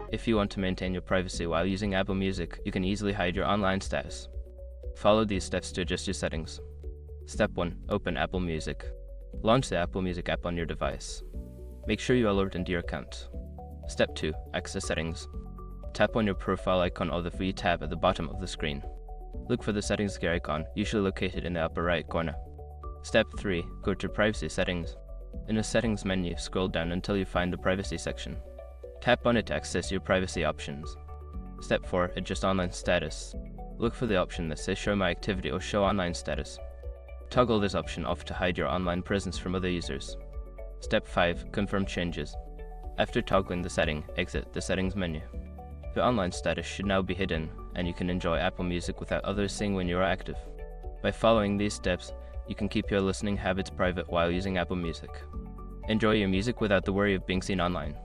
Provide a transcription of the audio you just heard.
If you want to maintain your privacy while using Apple Music, you can easily hide your online status. Follow these steps to adjust your settings. Step 1. Open Apple Music. Launch the Apple Music app on your device. Make sure you are logged into your account. Step 2. Access settings. Tap on your profile icon or the free tab at the bottom of the screen. Look for the settings gear icon, usually located in the upper right corner. Step 3. Go to Privacy Settings. In the Settings menu, scroll down until you find the Privacy section. Tap on it to access your privacy options. Step 4. Adjust online status. Look for the option that says Show My Activity or Show Online Status. Toggle this option off to hide your online presence from other users. Step 5. Confirm changes. After toggling the setting, exit the Settings menu. Your online status should now be hidden, and you can enjoy Apple Music without others seeing when you are active. By following these steps, you can keep your listening habits private while using Apple Music. Enjoy your music without the worry of being seen online.